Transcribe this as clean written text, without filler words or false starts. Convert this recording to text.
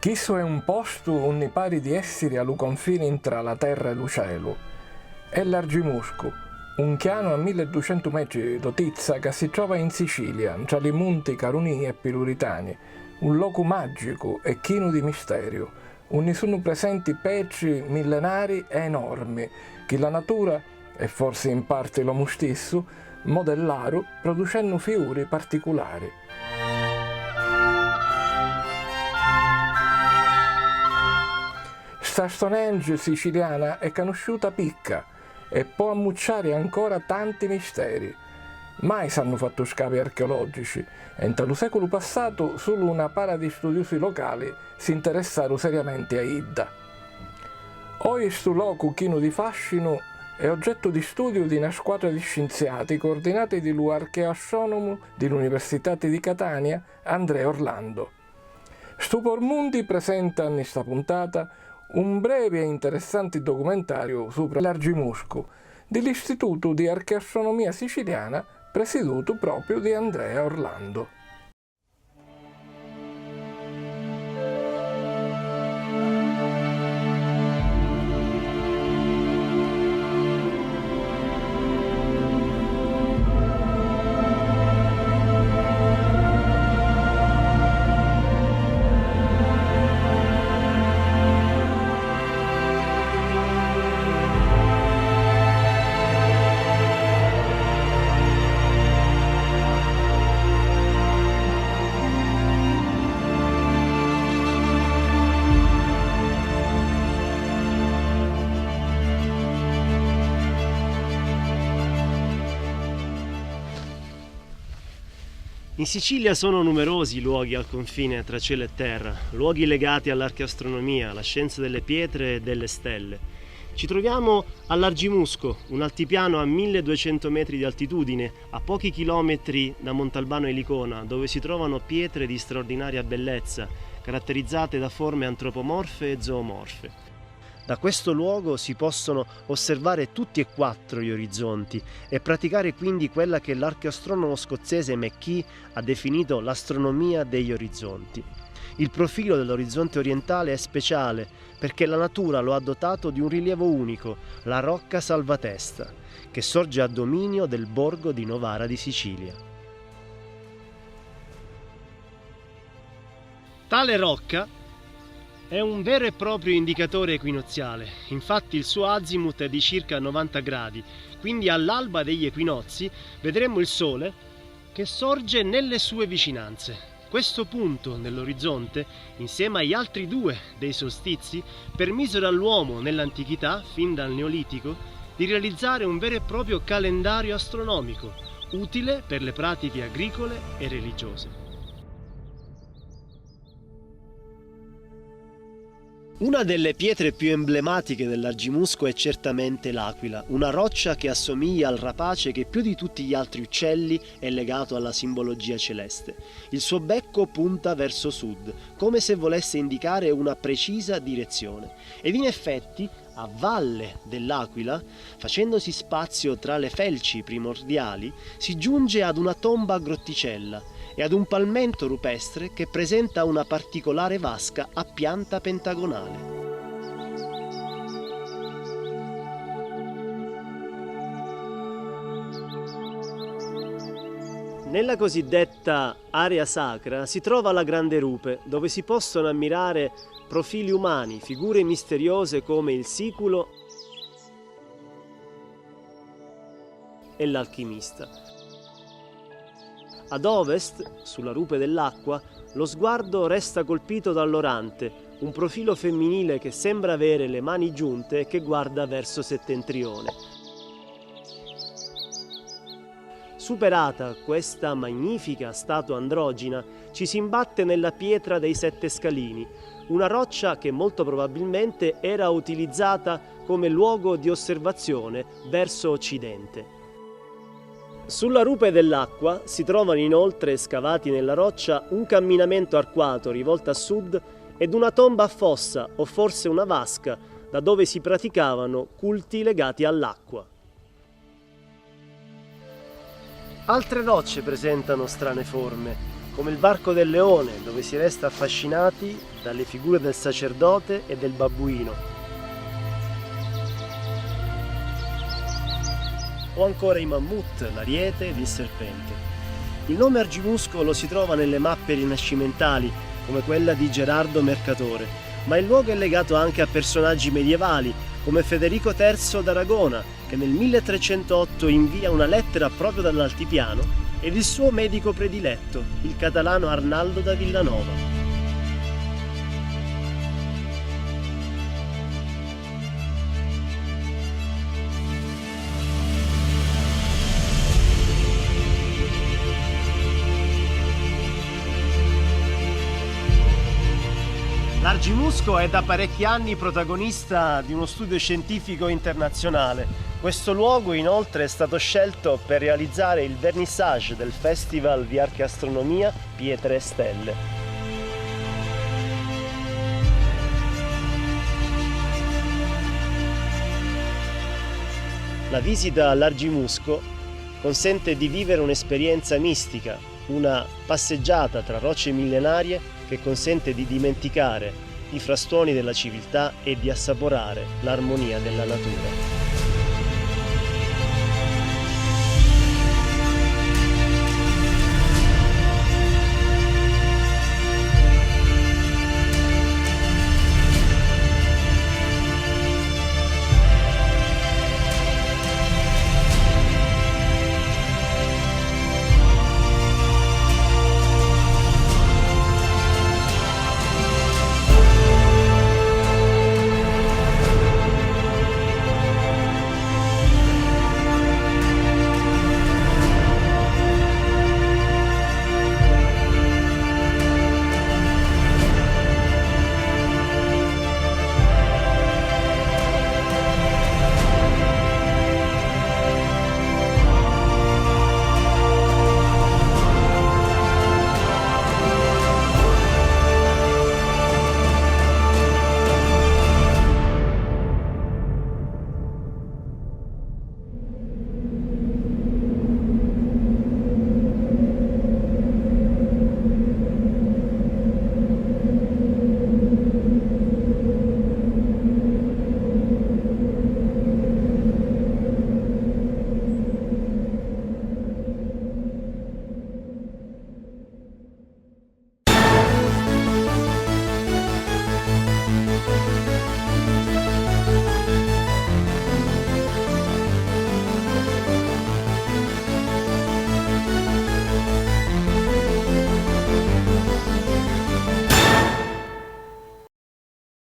Chisso è un posto unni pari di essere allo confine tra la terra e lo cielo. È l'Argimusco, un chiano a 1200 metri d'altezza che si trova in Sicilia, tra i monti Caronii e Peluritani, un luogo magico e pieno di misterio, dove sono presenti petri millenari e enormi che la natura, e forse in parte l'uomo stesso, modellaro producendo fiori particolari. Sta Stonehenge siciliana è conosciuta picca e può ammucciare ancora tanti misteri. Mai s'hanno fatto scavi archeologici e nel secolo passato solo una para di studiosi locali si interessarono seriamente a idda. Oggi sto luogo chino di fascino è oggetto di studio di una squadra di scienziati coordinati dall'archeoastronomo dell'Università di Catania, Andrea Orlando. Stupor Mundi presenta in questa puntata un breve e interessante documentario sopra l'Argimusco dell'Istituto di Archeastronomia Siciliana presieduto proprio di Andrea Orlando. In Sicilia sono numerosi i luoghi al confine tra cielo e terra, luoghi legati all'archeastronomia, alla scienza delle pietre e delle stelle. Ci troviamo all'Argimusco, un altipiano a 1200 metri di altitudine, a pochi chilometri da Montalbano e Licona, dove si trovano pietre di straordinaria bellezza, caratterizzate da forme antropomorfe e zoomorfe. Da questo luogo si possono osservare tutti e quattro gli orizzonti e praticare quindi quella che l'archeoastronomo scozzese McKee ha definito l'astronomia degli orizzonti. Il profilo dell'orizzonte orientale è speciale perché la natura lo ha dotato di un rilievo unico, la Rocca Salvatesta, che sorge a dominio del borgo di Novara di Sicilia. Tale rocca è un vero e proprio indicatore equinoziale, infatti il suo azimut è di circa 90 gradi, quindi all'alba degli equinozi vedremo il Sole che sorge nelle sue vicinanze. Questo punto nell'orizzonte, insieme agli altri due dei solstizi, permisero all'uomo nell'antichità, fin dal Neolitico, di realizzare un vero e proprio calendario astronomico, utile per le pratiche agricole e religiose. Una delle pietre più emblematiche dell'Argimusco è certamente l'Aquila, una roccia che assomiglia al rapace che più di tutti gli altri uccelli è legato alla simbologia celeste. Il suo becco punta verso sud, come se volesse indicare una precisa direzione. Ed in effetti, a valle dell'Aquila, facendosi spazio tra le felci primordiali, si giunge ad una tomba grotticella e ad un palmento rupestre che presenta una particolare vasca a pianta pentagonale. Nella cosiddetta area sacra si trova la Grande Rupe, dove si possono ammirare profili umani, figure misteriose come il siculo e l'alchimista. Ad ovest, sulla rupe dell'acqua, lo sguardo resta colpito dall'orante, un profilo femminile che sembra avere le mani giunte e che guarda verso settentrione. Superata questa magnifica statua androgina, ci si imbatte nella pietra dei Sette Scalini, una roccia che molto probabilmente era utilizzata come luogo di osservazione verso occidente. Sulla rupe dell'acqua si trovano inoltre scavati nella roccia un camminamento arcuato rivolto a sud ed una tomba a fossa o forse una vasca da dove si praticavano culti legati all'acqua. Altre rocce presentano strane forme, come il Varco del Leone, dove si resta affascinati dalle figure del sacerdote e del babbuino. O ancora i mammut, l'ariete ed il serpente. Il nome Argimusco lo si trova nelle mappe rinascimentali, come quella di Gerardo Mercatore, ma il luogo è legato anche a personaggi medievali, come Federico III d'Aragona, che nel 1308 invia una lettera proprio dall'altipiano, ed il suo medico prediletto, il catalano Arnaldo da Villanova. L'Argimusco è da parecchi anni protagonista di uno studio scientifico internazionale. Questo luogo inoltre è stato scelto per realizzare il vernissage del Festival di Archeastronomia Pietre e Stelle. La visita all'Argimusco consente di vivere un'esperienza mistica, una passeggiata tra rocce millenarie che consente di dimenticare i frastuoni della civiltà e di assaporare l'armonia della natura.